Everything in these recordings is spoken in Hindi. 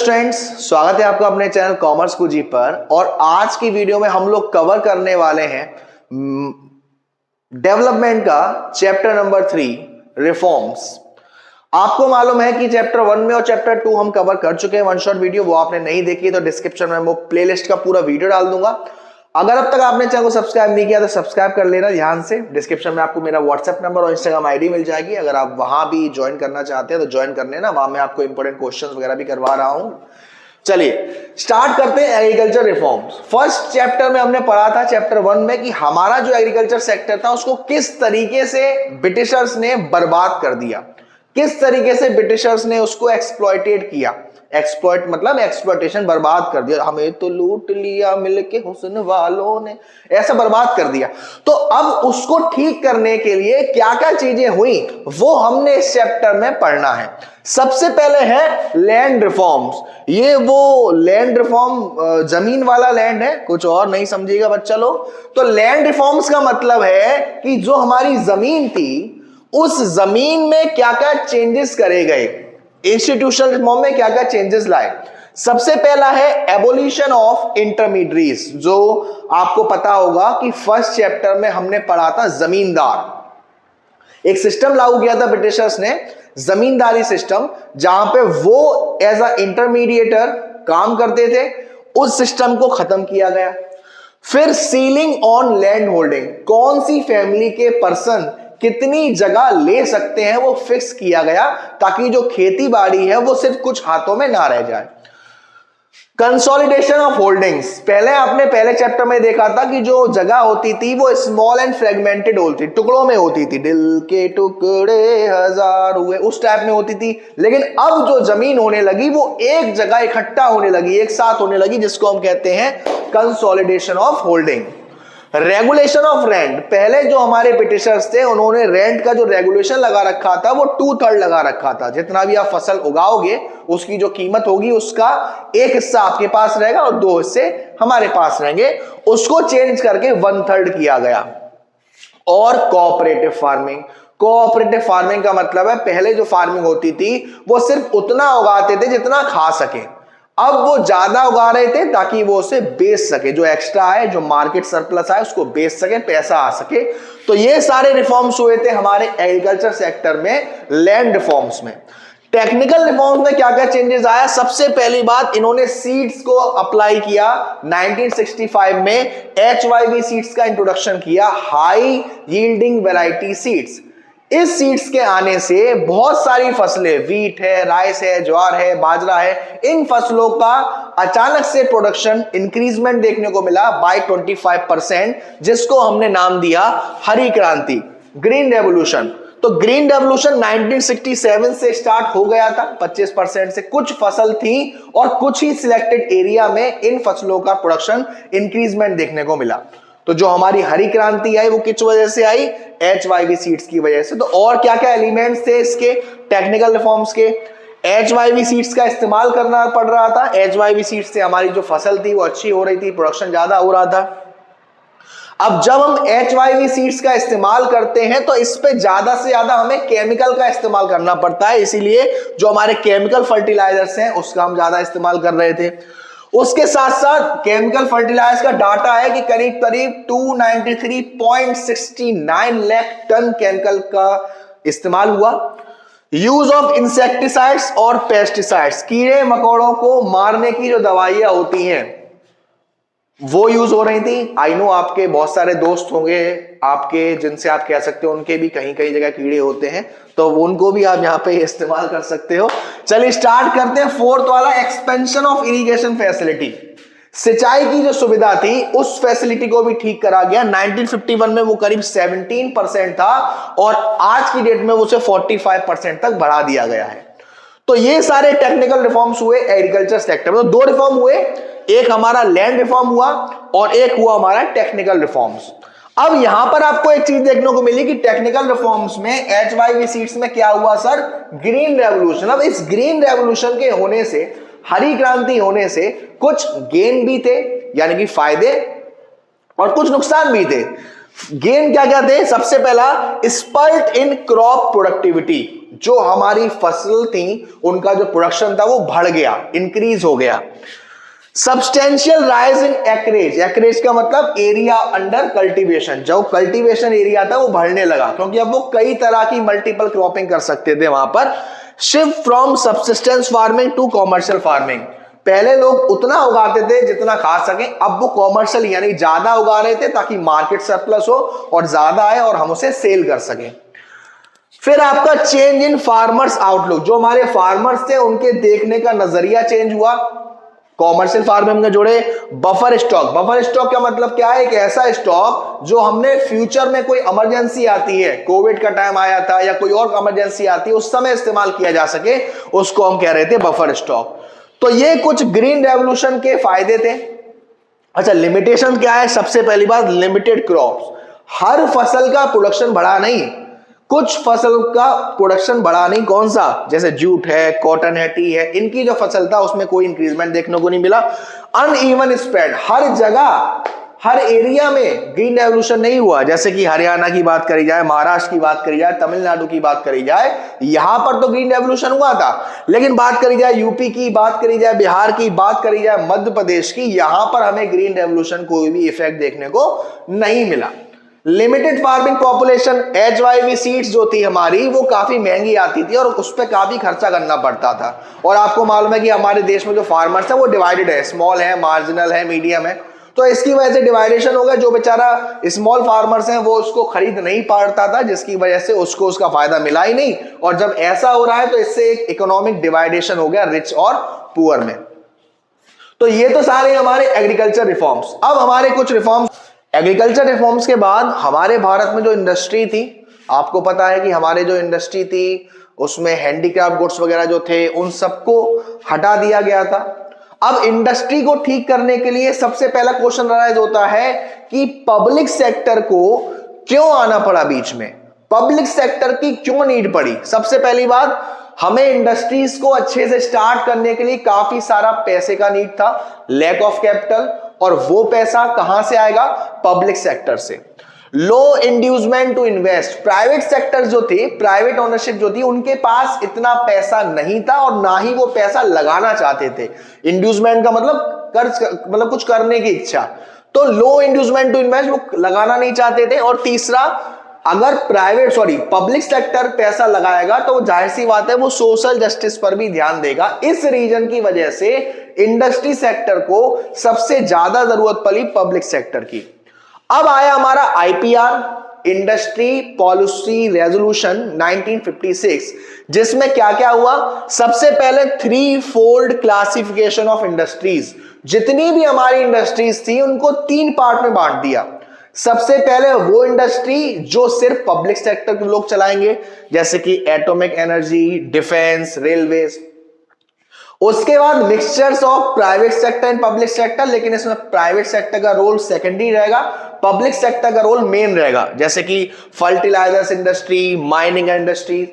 स्टूडेंट्स, स्वागत है आपका अपने चैनल कॉमर्स कुजी पर। और आज की वीडियो में हम लोग कवर करने वाले हैं डेवलपमेंट का चैप्टर नंबर 3 रिफॉर्म्स। आपको मालूम है कि चैप्टर 1 में और चैप्टर 2 हम कवर कर चुके हैं वन शॉट वीडियो। वो आपने नहीं देखी तो डिस्क्रिप्शन में वो प्लेलिस्ट का पूरा वीडियो डाल दूंगा। अगर अब तक आपने चैनल को सब्सक्राइब नहीं किया तो सब्सक्राइब कर लेना ध्यान से। डिस्क्रिप्शन में आपको मेरा व्हाट्सएप नंबर और इंस्टाग्राम आईडी मिल जाएगी। अगर आप वहां भी ज्वाइन करना चाहते हैं तो ज्वाइन कर लेना, वहां मैं आपको इंपॉर्टेंट क्वेश्चंस वगैरह भी करवा रहा हूं। चलिए स्टार्ट करते हैं एग्रीकल्चर रिफॉर्म्स। फर्स्ट चैप्टर में हमने पढ़ा था चैप्टर 1 में कि हमारा जो एग्रीकल्चर सेक्टर था उसको किस तरीके से ब्रिटिशर्स ने बर्बाद कर दिया, किस तरीके से ब्रिटिशर्स ने उसको एक्सप्लॉइटेड किया। एक्सप्लॉइट मतलब एक्सप्लॉइटेशन, बर्बाद कर दिया। हमें तो लूट लिया मिलके हुस्न वालों ने, ऐसा बर्बाद कर दिया। तो अब उसको ठीक करने के लिए क्या क्या चीजें हुई वो हमने इस चैप्टर में पढ़ना है। सबसे पहले है लैंड रिफॉर्म्स। ये वो लैंड रिफॉर्म जमीन वाला लैंड है, कुछ और नहीं समझिएगा बच्चा लोग। तो लैंड रिफॉर्म्स का मतलब है कि जो हमारी जमीन थी उस जमीन में क्या क्या चेंजेस करे गए, इंस्टीट्यूशनल रिफॉर्म में क्या क्या चेंजेस लाए। सबसे पहला है एबोलिशन ऑफ इंटरमीडिएट्स। जो आपको पता होगा कि फर्स्ट चैप्टर में हमने पढ़ा था जमींदार। एक सिस्टम लागू किया था ब्रिटिशर्स ने, जमींदारी सिस्टम, जहां पे वो एज अ इंटरमीडिएटर काम करते थे। उस सिस्टम को खत्म किया गया। फिर सीलिंग ऑन लैंड होल्डिंग, कौन सी फैमिली के पर्सन कितनी जगह ले सकते हैं वो फिक्स किया गया, ताकि जो खेती बाड़ी है वो सिर्फ कुछ हाथों में ना रह जाए। कंसोलिडेशन ऑफ होल्डिंग्स, पहले आपने पहले चैप्टर में देखा था कि जो जगह होती थी वो स्मॉल एंड फ्रेगमेंटेड होती, टुकड़ों में होती थी, दिल के टुकड़े हजार हुए, उस टाइप में होती थी। लेकिन अब जो जमीन होने लगी वो एक जगह इकट्ठा होने लगी, एक साथ होने लगी, जिसको हम कहते हैं consolidation of holding. Regulation of rent, पहले जो हमारे ब्रिटिशर्स थे उन्होंने रेंट का जो रेगुलेशन लगा रखा था वो 2/3 लगा रखा था। जितना भी आप फसल उगाओगे उसकी जो कीमत होगी उसका एक हिस्सा आपके पास रहेगा और 2 हिस्से हमारे पास रहेंगे। उसको चेंज करके 1/3 किया गया। और कोऑपरेटिव फार्मिंग, कोऑपरेटिव फार्मिंग का मतलब है पहले जो फार्मिंग होती थी वो सिर्फ उतना उगाते थे जितना खा सके, अब वो ज्यादा उगा रहे थे ताकि वो उसे बेच सके, जो एक्स्ट्रा है, जो मार्केट सरप्लस है उसको बेच सके, पैसा आ सके। तो ये सारे रिफॉर्म्स हुए थे हमारे एग्रीकल्चर सेक्टर में, लैंड रिफॉर्म्स में। टेक्निकल रिफॉर्म्स में क्या क्या चेंजेस आया, सबसे पहली बात इन्होंने सीड्स को अप्लाई किया। 1965 में HYV सीड्स का इंट्रोडक्शन किया, हाई यील्डिंग वैरायटी सीड्स। इस सीड्स के आने से बहुत सारी फसलें, वीट है, राइस है, ज्वार है, बाजरा है, इन फसलों का अचानक से प्रोडक्शन इंक्रीजमेंट देखने को मिला बाय 25%, जिसको हमने नाम दिया हरी क्रांति, ग्रीन रेवोल्यूशन। तो ग्रीन रेवोल्यूशन 1967 से स्टार्ट हो गया था। 25% से कुछ फसल थी और कुछ ही सिलेक्टेड एरिया में इन फसलों का प्रोडक्शन इंक्रीजमेंट देखने को मिला। तो जो हमारी हरी क्रांति आई वो किस वजह से आई, HYV सीड्स की वजह से। तो और क्या क्या एलिमेंट्स थे इसके टेक्निकल रिफॉर्म्स के, HYV सीड्स का इस्तेमाल करना पड़ रहा था। HYV सीड्स से हमारी जो फसल थी वो अच्छी हो रही थी, प्रोडक्शन ज्यादा हो रहा था। अब जब हम HYV सीड्स का इस्तेमाल करते हैं तो इस पे ज्यादा से ज्यादा हमें केमिकल का इस्तेमाल करना पड़ता है, इसीलिए जो हमारे केमिकल फर्टिलाइजर्स हैं उसका हम ज्यादा इस्तेमाल कर रहे थे। उसके साथ साथ केमिकल फर्टिलाइजर का डाटा है कि करीब करीब 293.69 लाख टन केमिकल का इस्तेमाल हुआ। यूज ऑफ इंसेक्टिसाइड्स और पेस्टिसाइड्स, कीड़े मकोड़ों को मारने की जो दवाइयां होती हैं वो यूज हो रही थी। आई नो आपके बहुत सारे दोस्त होंगे आपके जिनसे आप कह सकते हो उनके भी कहीं कहीं जगह कीड़े होते हैं, तो उनको भी आप यहाँ पे इस्तेमाल कर सकते हो। चलिए स्टार्ट करते हैं। फोर्थ वाला, एक्सपेंशन ऑफ इरिगेशन फैसिलिटी, सिंचाई की जो सुविधा थी उस फैसिलिटी को भी ठीक करा गया। 1951 में वो करीब 17% था और आज की डेट में उसे 45% तक बढ़ा दिया गया है। तो ये सारे टेक्निकल रिफॉर्म्स हुए एग्रीकल्चर सेक्टर में। तो 2 रिफॉर्म हुए, एक हमारा लैंड रिफॉर्म हुआ और एक हुआ हमारा टेक्निकल रिफॉर्म्स। अब यहां पर आपको एक चीज देखने को मिली कि टेक्निकल रिफॉर्म्स में HYV सीड्स में क्या हुआ सर, ग्रीन रेवोल्यूशन। अब इस ग्रीन रेवोल्यूशन के होने से, हरी क्रांति होने से कुछ गेन भी थे यानी कि फायदे, और कुछ नुकसान भी थे। गेन क्या क्या थे, सबसे पहला स्पर्ट इन क्रॉप प्रोडक्टिविटी, जो हमारी फसल थी उनका जो प्रोडक्शन था वो बढ़ गया, इंक्रीज हो गया। Substantial rise in acreage, acreage का मतलब एरिया अंडर कल्टीवेशन, जो कल्टीवेशन एरिया था वो बढ़ने लगा क्योंकि अब वो कई तरह की मल्टीपल क्रॉपिंग कर सकते थे वहां पर। Shift from subsistence farming to commercial farming, पहले लोग उतना उगाते थे जितना खा सके, अब वो कॉमर्शियल यानी ज्यादा उगा रहे थे ताकि मार्केट सरप्लस हो और ज्यादा आए और हम उसे सेल कर सके। फिर आपका चेंज इन फार्मर्स आउटलुक, जो हमारे फार्मर्स थे उनके देखने का नजरिया चेंज हुआ। कॉमर्शियल फार्मिंग में जुड़े बफर स्टॉक, बफर स्टॉक का मतलब क्या है? एक ऐसा स्टॉक जो हमने फ्यूचर में कोई इमरजेंसी आती है, कोविड का टाइम आया था या कोई और इमरजेंसी आती है, उस समय इस्तेमाल किया जा सके, उसको हम कह रहे थे बफर स्टॉक। तो ये कुछ ग्रीन रेवोल्यूशन के फायदे थे। अच्छा, लिमिटेशन क्या है? सबसे पहली बात, लिमिटेड क्रॉप्स, हर फसल का प्रोडक्शन बढ़ा नहीं, कुछ फसल का प्रोडक्शन बढ़ा नहीं। कौन सा? जैसे जूट है, कॉटन है, टी है, इनकी जो फसल था उसमें कोई इंक्रीजमेंट देखने को नहीं मिला। अनइवन स्प्रेड, हर जगह हर एरिया में ग्रीन रेवोल्यूशन नहीं हुआ। जैसे कि हरियाणा की बात करी जाए, महाराष्ट्र की बात करी जाए, तमिलनाडु की बात करी जाए, यहां पर तो ग्रीन रेवोल्यूशन हुआ था, लेकिन बात करी जाए यूपी की, बात करी जाए बिहार की, बात करी जाए मध्य प्रदेश की, यहां पर हमें ग्रीन रेवोल्यूशन कोई भी इफेक्ट देखने को नहीं मिला। Limited farming population, HYV seeds जो थी हमारी वो काफी महंगी आती थी और उस पर काफी खर्चा करना पड़ता था। और आपको मालूम है कि हमारे देश में जो फार्मर्स है वो डिवाइडेड है, स्मॉल है, मार्जिनल है, मीडियम है, तो इसकी वजह से डिवाइडेशन हो गया। जो बेचारा स्मॉल फार्मर्स हैं वो उसको खरीद नहीं पाता था, जिसकी वजह से उसको उसका फायदा मिला ही नहीं। और जब ऐसा हो रहा है तो इससे एक इकोनॉमिक डिवाइडेशन हो गया रिच और पुअर में। तो ये तो सारे हमारे एग्रीकल्चर रिफॉर्म्स। अब हमारे कुछ रिफॉर्म्स, एग्रीकल्चर रिफॉर्म्स के बाद हमारे भारत में जो इंडस्ट्री थी, आपको पता है कि हमारे जो इंडस्ट्री थी उसमें हैंडीक्राफ्ट गुड्स वगैरह जो थे उन सबको हटा दिया गया था। अब इंडस्ट्री को ठीक करने के लिए सबसे पहला क्वेश्चन राइज होता है कि पब्लिक सेक्टर को क्यों आना पड़ा बीच में, पब्लिक सेक्टर की क्यों नीड पड़ी। सबसे पहली बात, हमें इंडस्ट्रीज को अच्छे से स्टार्ट करने के लिए काफी सारा पैसे का नीड था, लैक ऑफ कैपिटल, और वो पैसा कहां से आएगा? पब्लिक सेक्टर से। लो inducement to invest, private sector जो थे, प्राइवेट ओनरशिप जो थी, उनके पास इतना पैसा नहीं था और ना ही वो पैसा लगाना चाहते थे। इंड्यूसमेंट का मतलब कर्ज, मतलब कुछ करने की इच्छा, तो लो इंड्यूसमेंट टू इन्वेस्ट, वो लगाना नहीं चाहते थे। और तीसरा, अगर पब्लिक सेक्टर पैसा लगाएगा तो जाहिर सी बात है वो सोशल जस्टिस पर भी ध्यान देगा। इस रीजन की वजह से इंडस्ट्री सेक्टर को सबसे ज्यादा जरूरत पड़ी पब्लिक सेक्टर की। अब आया हमारा IPR, इंडस्ट्री पॉलिसी रेजोल्यूशन 1956, जिसमें क्या क्या हुआ? सबसे पहले 3 फोल्ड क्लासिफिकेशन ऑफ इंडस्ट्रीज, जितनी भी हमारी इंडस्ट्रीज थी उनको 3 पार्ट में बांट दिया। सबसे पहले वो इंडस्ट्री जो सिर्फ पब्लिक सेक्टर के लोग चलाएंगे, जैसे कि एटॉमिक एनर्जी, डिफेंस, रेलवेज। उसके बाद mixtures of private sector and public sector, लेकिन इसमें प्राइवेट सेक्टर का रोल सेकेंडरी रहेगा, पब्लिक सेक्टर का रोल मेन रहेगा, जैसे कि फर्टिलाइजर्स इंडस्ट्री, माइनिंग इंडस्ट्री।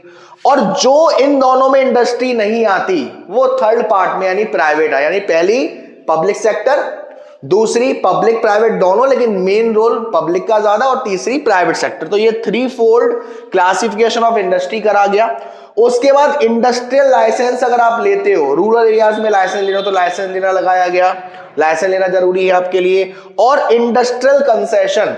और जो इन दोनों में इंडस्ट्री नहीं आती वो थर्ड पार्ट में यानी प्राइवेट है, यानी पहली पब्लिक सेक्टर, दूसरी पब्लिक प्राइवेट दोनों, लेकिन मेन रोल पब्लिक का ज्यादा, और तीसरी प्राइवेट सेक्टर। तो ये 3 फोल्ड क्लासिफिकेशन ऑफ इंडस्ट्री करा गया। उसके बाद इंडस्ट्रियल लाइसेंस अगर आप लेते हो, रूरल एरियाज में लाइसेंस लेना हो तो लाइसेंस लेना लगाया गया, लाइसेंस लेना जरूरी है आपके लिए। और इंडस्ट्रियल कंसेशन,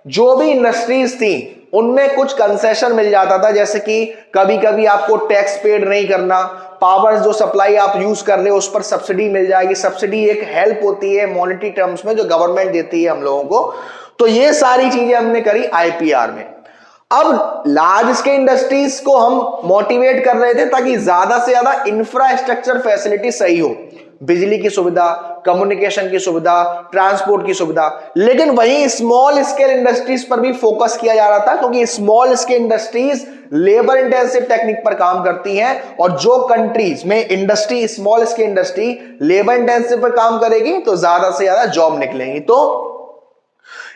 जो भी इंडस्ट्रीज थी उनमें कुछ कंसेशन मिल जाता था, जैसे कि कभी कभी आपको टैक्स पेड नहीं करना, पावर जो सप्लाई आप यूज कर रहे हो उस पर सब्सिडी मिल जाएगी। सब्सिडी एक हेल्प होती है मॉनेटरी टर्म्स में जो गवर्नमेंट देती है हम लोगों को। तो ये सारी चीजें हमने करी IPR में। अब लार्ज स्केल इंडस्ट्रीज को हम मोटिवेट कर रहे थे ताकि ज्यादा से ज्यादा इंफ्रास्ट्रक्चर फैसिलिटी सही हो, बिजली की सुविधा, कम्युनिकेशन की सुविधा, ट्रांसपोर्ट की सुविधा। लेकिन वहीं स्मॉल स्केल इंडस्ट्रीज पर भी फोकस किया जा रहा था, क्योंकि small scale industries labour intensive technique पर काम करती हैं, और जो कंट्रीज में industry, small scale industry labour intensive पर काम करेगी तो ज्यादा से ज्यादा जॉब निकलेंगी। तो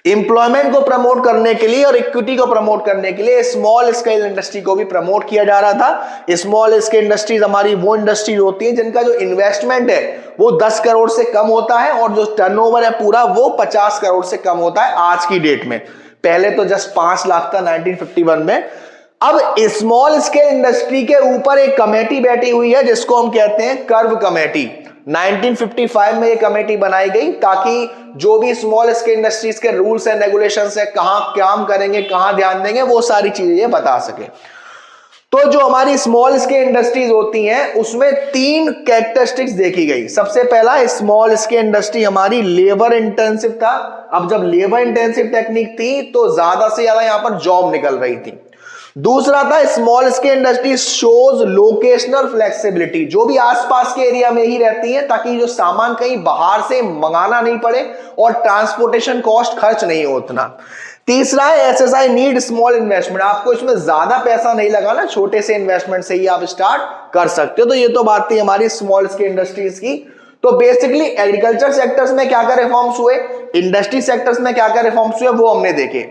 एम्प्लॉयमेंट को प्रमोट करने के लिए और इक्विटी को प्रमोट करने के लिए स्मॉल स्केल इंडस्ट्री को भी प्रमोट किया जा रहा था। स्मॉल स्केल इंडस्ट्रीज हमारी वो इंडस्ट्री होती है जिनका जो इन्वेस्टमेंट है वो 10 करोड़ से कम होता है और जो टर्नओवर है पूरा वो 50 करोड़ से कम होता है आज की डेट में। पहले तो जस्ट 5 लाख था 1951 में। अब स्मॉल स्केल इंडस्ट्री के ऊपर एक कमेटी बैठी हुई है जिसको हम कहते हैं कर्व कमेटी। 1955 में ये कमेटी बनाई गई ताकि जो भी स्मॉल स्केल इंडस्ट्रीज के रूल्स एंड रेगुलेशंस है, कहां काम करेंगे, कहां ध्यान देंगे, वो सारी चीजें ये बता सके। तो जो हमारी स्मॉल स्केल इंडस्ट्रीज होती हैं उसमें 3 कैरेक्टरिस्टिक्स देखी गई। सबसे पहला, स्मॉल स्केल इंडस्ट्री हमारी लेबर इंटेंसिव था। अब जब लेबर इंटेंसिव टेक्निक थी तो ज्यादा से ज्यादा यहां पर जॉब निकल रही थी। दूसरा था, small scale industry shows locational flexibility, जो भी आसपास के एरिया में ही रहती है ताकि जो सामान कहीं बाहर से मंगाना नहीं पड़े और ट्रांसपोर्टेशन कॉस्ट खर्च नहीं हो उतना। तीसरा है, एसएसआई नीड स्मॉल इन्वेस्टमेंट, आपको इसमें ज्यादा पैसा नहीं लगाना, छोटे से इन्वेस्टमेंट से ही आप स्टार्ट कर सकते हो। तो ये तो बात थी हमारी स्मॉल स्केल इंडस्ट्रीज की। तो बेसिकली एग्रीकल्चर सेक्टर्स में क्या क्या रिफॉर्म्स हुए, इंडस्ट्री सेक्टर्स में क्या क्या रिफॉर्म्स हुए, वो हमने देखे।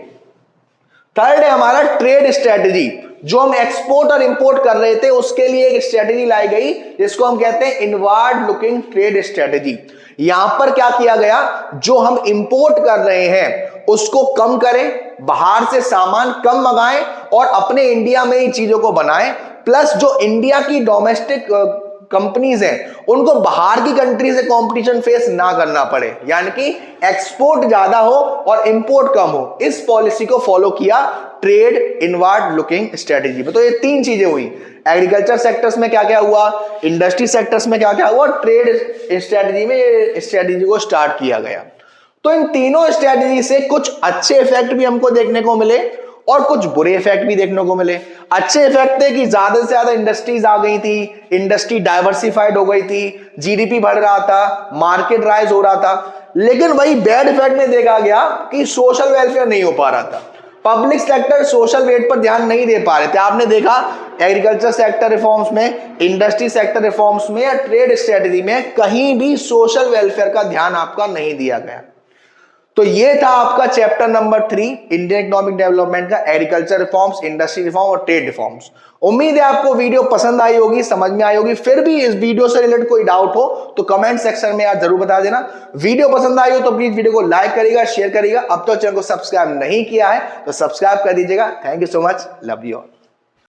थर्ड है हमारा ट्रेड स्ट्रेटजी, जो हम एक्सपोर्ट और इंपोर्ट कर रहे थे उसके लिए एक स्ट्रेटजी लाई गई जिसको हम कहते हैं इनवर्ड लुकिंग ट्रेड स्ट्रेटजी। यहां पर क्या किया गया, जो हम इंपोर्ट कर रहे हैं उसको कम करें, बाहर से सामान कम मंगाएं और अपने इंडिया में ही चीजों को बनाएं। प्लस जो इंडिया की डोमेस्टिक कंपनीज हैं उनको बाहर की कंट्री से कंपटीशन फेस ना करना पड़े, यानी कि एक्सपोर्ट ज्यादा हो और इंपोर्ट कम हो। इस पॉलिसी को फॉलो किया ट्रेड इनवर्ड लुकिंग स्ट्रेटजी में। तो ये 3 चीजें हुई, एग्रीकल्चर सेक्टर्स में क्या क्या हुआ, इंडस्ट्री सेक्टर्स में क्या क्या हुआ, ट्रेड स्ट्रेटजी में स्ट्रेटजी को स्टार्ट किया गया। तो इन तीनों स्ट्रेटजी से कुछ अच्छे इफेक्ट भी हमको देखने को मिले और कुछ बुरे इफेक्ट भी देखने को मिले। अच्छे इफेक्ट थे कि ज्यादा से ज्यादा इंडस्ट्रीज आ गई थी, इंडस्ट्री डाइवर्सिफाइड हो गई थी, जीडीपी बढ़ रहा था, मार्केट राइज हो रहा था। लेकिन वही बैड इफेक्ट में देखा गया कि सोशल वेलफेयर नहीं हो पा रहा था, पब्लिक सेक्टर सोशल वेट पर ध्यान नहीं दे पा रहे थे। आपने देखा एग्रीकल्चर सेक्टर रिफॉर्म्स में, इंडस्ट्री सेक्टर रिफॉर्म्स में या ट्रेड स्ट्रेटजी में कहीं भी सोशल वेलफेयर का ध्यान आपका नहीं दिया गया। तो ये था आपका chapter number 3 Indian economic development का, एग्रीकल्चर रिफॉर्म्स, इंडस्ट्री रिफॉर्म और ट्रेड रिफॉर्म्स। उम्मीद है आपको वीडियो पसंद आई होगी, समझ में आई होगी। फिर भी इस वीडियो से रिलेटेड कोई डाउट हो तो कमेंट सेक्शन में आप जरूर बता देना। वीडियो पसंद आई हो तो प्लीज वीडियो को लाइक करिएगा, शेयर करिएगा। अब तो चैनल को सब्सक्राइब नहीं किया है तो सब्सक्राइब कर दीजिएगा। Thank you so much, love you all.